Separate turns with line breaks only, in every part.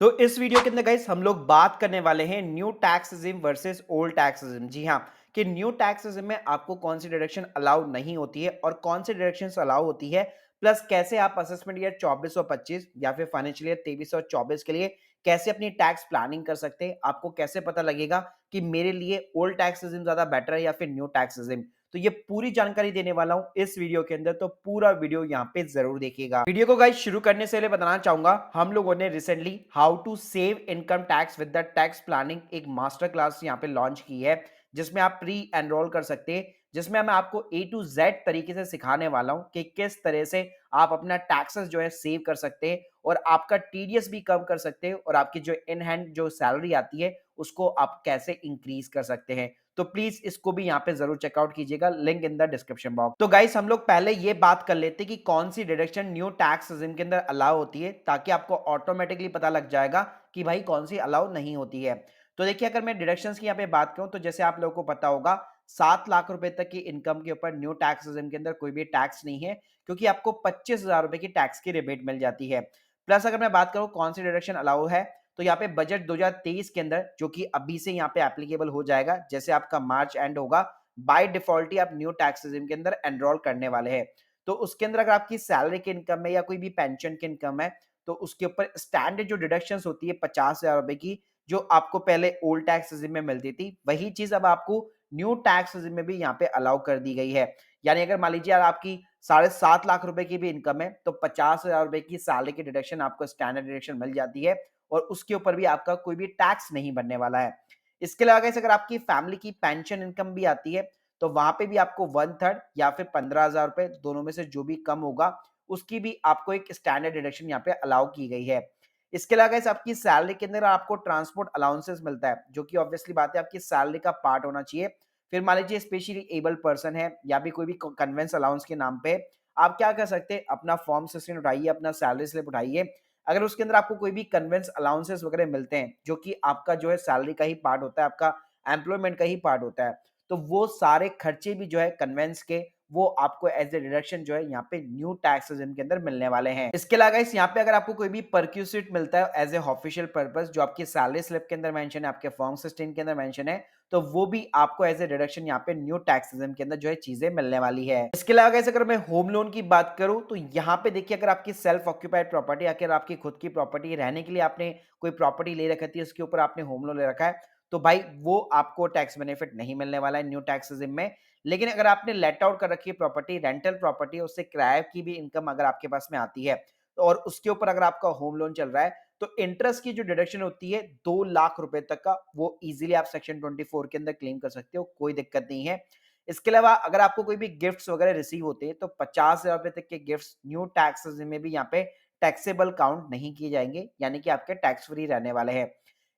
तो इस वीडियो के अंदर गाइस हम लोग बात करने वाले हैं new tax regime versus old tax regime. जी हाँ, कि न्यू टैक्स रिजिम में आपको कौन सी डिडक्शन अलाउ नहीं होती है और कौन सी डिडक्शंस अलाउ होती है, प्लस कैसे आप असेसमेंट ईयर 24 और 25 या फिर फाइनेंशियल ईयर 23 और 24 के लिए कैसे अपनी टैक्स प्लानिंग कर सकते हैं। आपको कैसे पता लगेगा कि मेरे लिए ओल्ड टैक्स रिजिम ज्यादा बेटर है या फिर न्यू टैक्स रिजिम। तो ये पूरी जानकारी देने वाला हूं इस वीडियो के अंदर, तो पूरा वीडियो यहाँ पे जरूर देखिएगा। वीडियो को गाइस शुरू करने से पहले बताना चाहूंगा, हम लोगों ने recently how to save income tax with the tax planning एक मास्टर क्लास यहाँ पे लॉन्च की है, जिसमें आप प्री एनरोल कर सकते हैं, जिसमें मैं आपको ए टू जेड तरीके से सिखाने वाला हूं कि किस तरह से आप अपना टैक्सेस जो है सेव कर सकते हैं और आपका टीडीएस भी कम कर सकते हैं और आपकी जो इन हैंड जो सैलरी आती है उसको आप कैसे इंक्रीज कर सकते हैं। तो प्लीज इसको भी यहाँ पे जरूर चेकआउट कीजिएगा, link in the description box. तो गाइस हम लोग पहले ये बात कर लेते हैं कि कौन सी डिडक्शन न्यू टैक्स रिजिम के अंदर अलाउ होती है, ताकि आपको ऑटोमेटिकली पता लग जाएगा कि भाई कौन सी अलाउ नहीं होती है। तो देखिए, अगर मैं डिडक्शंस की यहाँ पे बात करूं तो जैसे आप लोगों को पता होगा 7 लाख रुपए तक की इनकम के ऊपर न्यू टैक्स रिजिम के अंदर कोई भी टैक्स नहीं है, क्योंकि आपको 25,000 रुपए की टैक्स की रिबेट मिल जाती है। प्लस अगर मैं बात करूं कौन सी डिडक्शन अलाउ है, तो यहाँ पे बजट 2023 के अंदर, जो कि अभी से यहाँ पे एप्लीकेबल हो जाएगा, जैसे आपका मार्च एंड होगा, बाय डिफॉल्ट ही आप न्यू टैक्स रिजिम के अंदर एनरोल करने वाले हैं। तो उसके अंदर अगर आपकी सैलरी की इनकम है या कोई भी पेंशन की इनकम है, तो उसके ऊपर स्टैंडर्ड जो डिडक्शंस होती है 50,000 रुपए की, जो आपको पहले ओल्ड टैक्स रिजिम में मिलती थी, वही चीज अब आपको न्यू टैक्स रिजिम में भी यहाँ पे अलाउ कर दी गई है। यानी अगर मान लीजिए यार आपकी 7.5 लाख रुपए की भी इनकम है, तो 50,000 रुपए की सैलरी की डिडक्शन आपको स्टैंडर्ड डिडक्शन मिल जाती है और उसके ऊपर भी आपका कोई भी टैक्स नहीं बनने वाला है। इसके अलावा गाइस अगर आपकी फैमिली की पेंशन इनकम भी आती है, तो वहां पे भी आपको 1/3 या फिर 15,000 रुपए, दोनों में से जो भी कम होगा, उसकी भी आपको एक स्टैंडर्ड डिडक्शन यहाँ पे अलाउ की गई है। इसके अलावा गाइस आपकी सैलरी के अंदर आपको ट्रांसपोर्ट अलाउंसेस मिलता है, जो कि ऑब्वियसली बात है आपकी सैलरी का पार्ट होना चाहिए। फिर मान लीजिए स्पेशली एबल पर्सन है या भी कोई भी कन्वेंस अलाउंस के नाम पे आप क्या कर सकते हैं, अपना फॉर्म 16 उठाइए, अपना सैलरी स्लिप उठाइए। अगर उसके अंदर आपको कोई भी कन्वेंस अलाउंसेस वगैरह मिलते हैं, जो कि आपका जो है सैलरी का ही पार्ट होता है, आपका एम्प्लॉयमेंट का ही पार्ट होता है, तो वो सारे खर्चे भी जो है कन्वेंस के, वो आपको एज ए डिडक्शन जो है यहाँ पे न्यू टैक्स रिजिम के अंदर मिलने वाले हैं। इसके अलावा इस यहाँ पे अगर आपको कोई भी परक्यूसिट मिलता है एज ए ऑफिशियल पर्पस, जो आपकी सैलरी स्लिप के अंदर मेंशन है, आपके फॉर्म 16 के अंदर मेंशन है, तो वो भी आपको एज ए डिडक्शन यहाँ पे न्यू टैक्स सिस्टम के अंदर जो है चीजें मिलने वाली है। इसके अलावा guys, अगर मैं होम लोन की बात करूं, तो यहाँ पे देखिए, अगर आपकी सेल्फ ऑक्यूपाइड प्रॉपर्टी, अगर आपकी खुद की प्रॉपर्टी रहने के लिए आपने कोई प्रॉपर्टी ले रखी थी, उसके ऊपर आपने होम लोन ले रखा है, तो भाई वो आपको टैक्स बेनिफिट नहीं मिलने वाला है न्यू टैक्स सिस्टम में। लेकिन अगर आपने लेट आउट कर रखी है प्रॉपर्टी, रेंटल प्रॉपर्टी, उससे किराए की भी इनकम अगर आपके पास में आती है, तो और उसके ऊपर अगर आपका होम लोन चल रहा है, तो इंटरेस्ट की जो डिडक्शन होती है 2 लाख रुपए तक का, वो इजीली आप सेक्शन 24 के अंदर क्लेम कर सकते हो, कोई दिक्कत नहीं है। इसके अलावा अगर आपको कोई भी गिफ्ट्स वगैरह रिसीव होते हैं, तो 50,000 रुपए तक के गिफ्ट्स न्यू टैक्स में भी यहाँ पे टैक्सेबल काउंट नहीं किए जाएंगे, यानी कि आपके टैक्स फ्री रहने वाले हैं।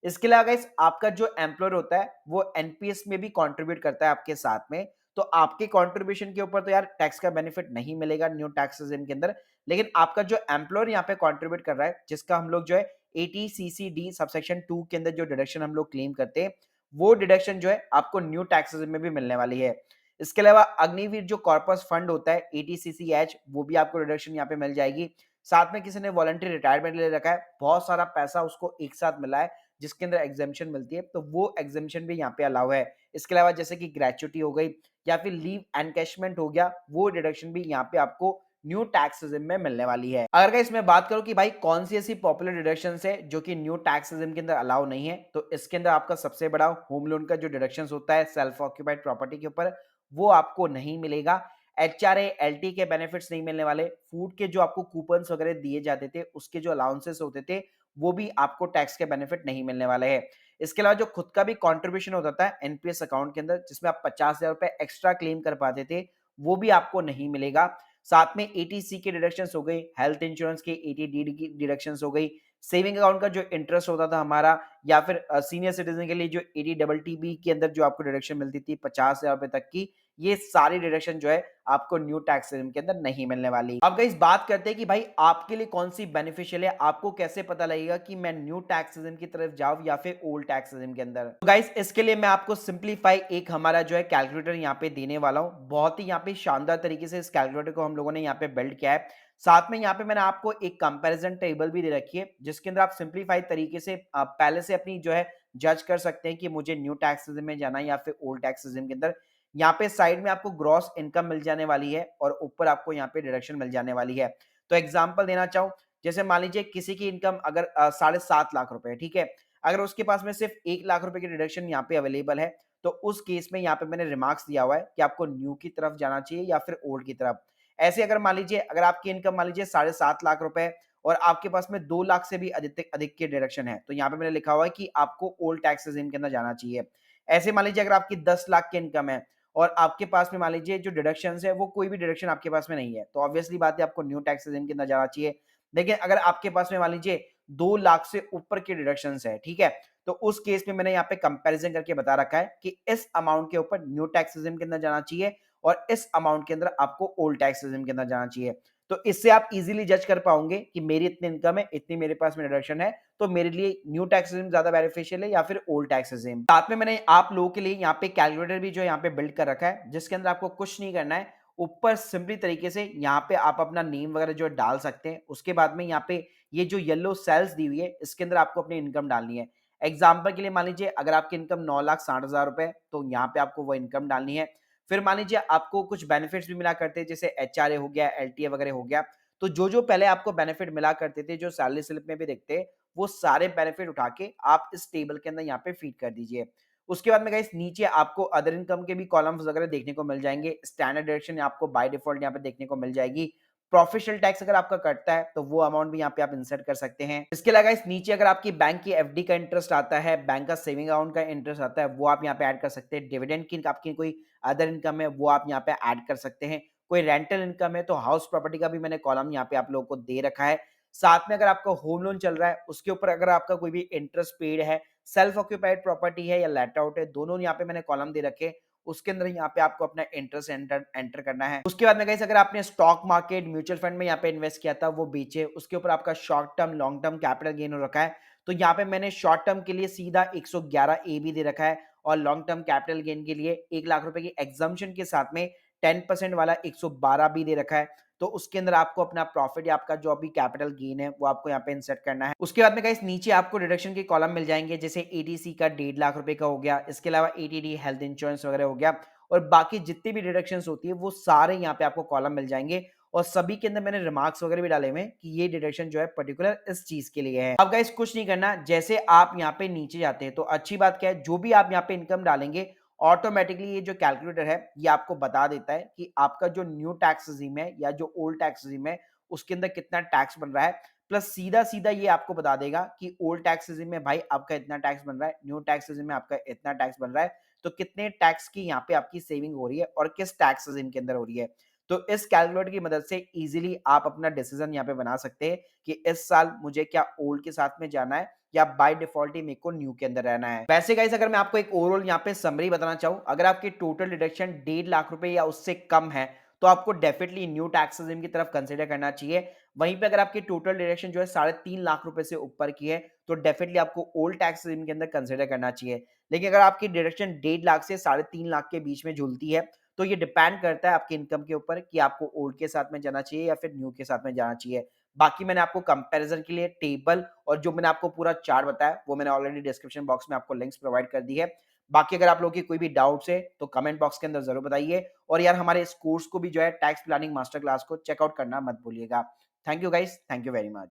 इसके अलावा गाइस आपका जो एम्प्लॉयर होता है, वो एनपीएस में भी कंट्रीब्यूट करता है आपके साथ में, तो आपके कंट्रीब्यूशन के ऊपर तो यार टैक्स का बेनिफिट नहीं मिलेगा न्यू टैक्स सिस्टम के अंदर। लेकिन आपका जो एम्प्लॉयर यहाँ पे कंट्रीब्यूट कर रहा है, जिसका हम लोग जो है 80 CCD सबसेक्शन 2 के अंदर जो डिडक्शन हम लोग क्लेम करते हैं, वो डिडक्शन जो है आपको न्यू टैक्सेस में भी मिलने वाली है। इसके अलावा अग्निवीर जो कॉर्पस फंड होता है 80 CCH, वो भी आपको डिडक्शन यहाँ पे मिल जाएगी। साथ में किसी ने वॉलंटरी रिटायरमेंट ले रखा है, बहुत सारा पैसा उसको एक साथ मिला है, जिसके अंदर एग्जेम्पशन मिलती है, तो वो एग्जेम्पशन भी यहाँ पे अलाउ है। इसके अलावा जैसे कि ग्रेचुटी हो गई या फिर लीव एनकैशमेंट हो गया, वो डिडक्शन भी यहाँ पे आपको न्यू टैक्स सिस्टम में मिलने वाली है। अगर इसमें बात करूं कि भाई कौन सी ऐसी पॉपुलर डिडक्शन है जो कि न्यू टैक्स सिस्टम के अंदर अलाउ नहीं है, तो इसके अंदर आपका सबसे बड़ा होम लोन का जो डिडक्शन होता है सेल्फ ऑक्यूपाइड प्रॉपर्टी के ऊपर, वो आपको नहीं मिलेगा। एचआरए एलटी के बेनिफिट्स नहीं मिलने वाले। फूड के जो आपको कूपन्स वगैरह दिए जाते थे, उसके जो अलाउंसेस होते थे, वो भी आपको टैक्स के बेनिफिट नहीं मिलने वाले हैं। इसके अलावा जो खुद का भी कंट्रीब्यूशन होता था एनपीएस अकाउंट के अंदर, जिसमें आप 50,000 रुपए एक्स्ट्रा क्लेम कर पाते थे, वो भी आपको नहीं मिलेगा। साथ में एटीसी के डिडक्शंस हो गई, हेल्थ इंश्योरेंस के एटीडी की डिडक्शंस हो गई, सेविंग अकाउंट का जो इंटरेस्ट होता था हमारा, या फिर सीनियर सिटीजन के लिए जो एडी डबल टीबी के अंदर जो आपको डिडक्शन मिलती थी 50,000 रुपए तक की, ये सारी डिडक्शन जो है आपको न्यू टैक्स सिस्टम के अंदर नहीं मिलने वाली। अब गाइस बात करते हैं कि भाई आपके लिए कौन सी बेनिफिशियल है, आपको कैसे पता लगेगा कि मैं न्यू टैक्स सिस्टम की तरफ जाऊं या फिर ओल्ड टैक्स सिस्टम के अंदर। तो गाइस इसके लिए मैं आपको सिंपलीफाई एक हमारा जो है कैलकुलेटर यहाँ पे देने वाला हूं। बहुत ही यहाँ पे शानदार तरीके से इस कैलकुलेटर को हम लोगों ने यहाँ पे बिल्ड किया है। साथ में यहाँ पे मैंने आपको एक कंपैरिजन टेबल भी दे रखी है, जिसके अंदर आप सिंप्लीफाइड तरीके से पहले से अपनी जो है जज कर सकते हैं कि मुझे न्यू टैक्स सिस्टम में जाना है या फिर ओल्ड टैक्स सिस्टम के अंदर। यहाँ पे साइड में आपको ग्रॉस इनकम मिल जाने वाली है और ऊपर आपको यहाँ पे डिडक्शन मिल जाने वाली है। तो एग्जाम्पल देना चाहूँ, जैसे मान लीजिए किसी की इनकम अगर 7.5 लाख रुपए है, ठीक है? अगर उसके पास में सिर्फ 1 लाख रुपए की डिडक्शन यहाँ पे अवेलेबल है, तो उस केस में यहाँ पे मैंने रिमार्क्स दिया हुआ है कि आपको न्यू की तरफ जाना चाहिए या फिर ओल्ड की तरफ। ऐसे अगर मान लीजिए अगर आपकी इनकम मान लीजिए 7.5 लाख रुपए और आपके पास में 2 लाख से भी अधिक अधिक की डिडक्शन है, तो यहाँ पे मैंने लिखा हुआ है कि आपको ओल्ड टैक्स रेजिम के अंदर जाना चाहिए। ऐसे मान लीजिए अगर आपकी 10 लाख की इनकम है और आपके पास में मान लीजिए जो डिडक्शंस है वो कोई भी डिडक्शन आपके पास में नहीं है, तो ऑब्वियसली बात है आपको न्यू टैक्स रेजिम के अंदर जाना चाहिए। लेकिन अगर आपके पास में मान लीजिए 2 लाख से ऊपर की डिडक्शंस है, ठीक है? तो उस केस में मैंने यहाँ पे कंपैरिजन करके बता रखा है कि इस अमाउंट के ऊपर न्यू टैक्स रेजिम के अंदर जाना चाहिए और इस अमाउंट के अंदर आपको ओल्ड टैक्स रेजिम के अंदर जाना चाहिए। तो इससे आप इजीली जज कर पाओगे कि मेरी इतनी इनकम है, इतनी मेरे पास में डिडक्शन है, तो मेरे लिए न्यू टैक्स रेजिम ज्यादा बेनिफिशियल है या फिर ओल्ड टैक्स रेजिम। साथ में मैंने आप लोगों के लिए यहाँ पे कैलकुलेटर भी जो यहाँ पे बिल्ड कर रखा है, जिसके अंदर आपको कुछ नहीं करना है, ऊपर सिंपली तरीके से यहाँ पे आप अपना नेम वगैरह जो डाल सकते हैं। उसके बाद में यहाँ पे ये जो येलो सेल्स दी हुई है, इसके अंदर आपको अपनी इनकम डालनी है। एग्जाम्पल के लिए मान लीजिए अगर आपकी इनकम 9,60,000 रुपए, तो यहाँ पे आपको वो इनकम डालनी है। फिर मान लीजिए आपको कुछ बेनिफिट्स भी मिला करते हैं, जैसे एचआरए हो गया, एलटीए वगैरह हो गया। तो जो पहले आपको बेनिफिट मिला करते थे, जो सैलरी स्लिप में भी दिखते हैं, वो सारे बेनिफिट उठा के आप इस टेबल के अंदर यहाँ पे फीड कर दीजिए। उसके बाद में गाइस नीचे आपको अदर इनकम के भी कॉलम्स वगैरह देखने को मिल जाएंगे। स्टैंडर्ड डिडक्शन आपको बाय डिफॉल्ट यहाँ पे देखने को मिल जाएगी। प्रोफेशनल टैक्स अगर आपका कटता है, तो वो अमाउंट भी यहाँ पे आप इंसर्ट कर सकते हैं। इसके अलावा इस नीचे अगर आपकी बैंक की एफडी का इंटरेस्ट आता है, बैंक का सेविंग अकाउंट का इंटरेस्ट आता है, वो आप यहाँ पे ऐड कर सकते हैं। डिविडेंड की आपकी कोई अदर इनकम है, वो आप यहाँ पे ऐड कर सकते हैं। कोई रेंटल इनकम है, तो हाउस प्रॉपर्टी का भी मैंने कॉलम यहाँ पे आप लोगों को दे रखा है। साथ में अगर आपका होम लोन चल रहा है, उसके ऊपर अगर आपका कोई भी इंटरेस्ट पेड है, सेल्फ ऑक्यूपाइड प्रॉपर्टी है या लेट आउट है, दोनों यहाँ पे मैंने कॉलम दे रखे। उसके अंदर यहाँ पे आपको अपना इंटरेस्ट एंटर एंटर करना है। उसके बाद में गाइस अगर आपने स्टॉक मार्केट म्यूचुअल फंड में यहाँ पे इन्वेस्ट किया था, वो बेचे, उसके ऊपर आपका short term long term capital gain हो रखा है, तो यहाँ पे मैंने शॉर्ट टर्म के लिए सीधा 111 ए भी दे रखा है और लॉन्ग टर्म कैपिटल गेन के लिए 1 लाख रुपए की एग्जम्पशन के साथ में 10% वाला 112 भी दे रखा है। तो उसके अंदर आपको अपना प्रॉफिट या आपका जो भी कैपिटल गेन है वो आपको यहाँ पे इंसर्ट करना है। उसके बाद में गाइस नीचे आपको डिडक्शन के कॉलम मिल जाएंगे, जैसे एटीसी का 1.5 लाख रुपए का हो गया, इसके अलावा एटीडी हेल्थ इंश्योरेंस वगैरह हो गया और बाकी जितनी भी डिडक्शंस होती है वो सारे यहाँ पे आपको कॉलम मिल जाएंगे और सभी के अंदर मैंने रिमार्क्स वगैरह भी डाले हुए हैं कि ये डिडक्शन जो है पर्टिकुलर इस चीज के लिए है। अब गाइस कुछ नहीं करना, जैसे आप यहाँ पे नीचे जाते हैं तो अच्छी बात क्या है, जो भी आप यहाँ पे इनकम डालेंगे ऑटोमेटिकली ये जो कैलकुलेटर है ये आपको बता देता है कि आपका जो न्यू टैक्स रिजीम है या जो ओल्ड टैक्स रिजीम है उसके अंदर कितना टैक्स बन रहा है। प्लस सीधा सीधा ये आपको बता देगा कि ओल्ड टैक्स रिजीम में भाई आपका इतना टैक्स बन रहा है, न्यू टैक्स रिजीम में आपका इतना टैक्स बन रहा है, तो कितने टैक्स की यहाँ पे आपकी सेविंग हो रही है और किस टैक्स रिजीम के अंदर हो रही है। तो इस कैलकुलेटर की मदद से इजीली आप अपना डिसीजन यहाँ पे बना सकते हैं कि इस साल मुझे क्या ओल्ड के साथ में जाना है या बाय डिफॉल्ट ही मेरे को न्यू के अंदर रहना है। वैसे गाइस अगर मैं आपको एक ओवरऑल यहाँ पे समरी बताना चाहूँ, अगर आपकी टोटल डिडक्शन 1.5 लाख रुपए या उससे कम है, तो आपको डेफिनेटली न्यू टैक्स रेजिम की तरफ कंसीडर करना चाहिए। वहीं पे अगर आपकी टोटल डिडक्शन जो है 3.5 लाख रुपए से ऊपर की है, तो डेफिनेटली आपको ओल्ड टैक्स रेजिम के अंदर कंसीडर करना चाहिए। लेकिन अगर आपकी डिडक्शन 1.5 लाख से 3.5 लाख के बीच में झूलती है, तो ये डिपेंड करता है आपकी इनकम के ऊपर कि आपको ओल्ड के साथ में जाना चाहिए या फिर न्यू के साथ में जाना चाहिए। बाकी मैंने आपको कंपैरिजन के लिए टेबल और जो मैंने आपको पूरा चार्ट बताया वो मैंने ऑलरेडी डिस्क्रिप्शन बॉक्स में आपको लिंक्स प्रोवाइड कर दी है। बाकी अगर आप लोगों की कोई भी डाउट्स है तो कमेंट बॉक्स के अंदर जरूर बताइए और यार हमारे इस कोर्स को भी जो है टैक्स प्लानिंग मास्टर क्लास को चेकआउट करना मत भूलिएगा। Thank you guys, thank you very much.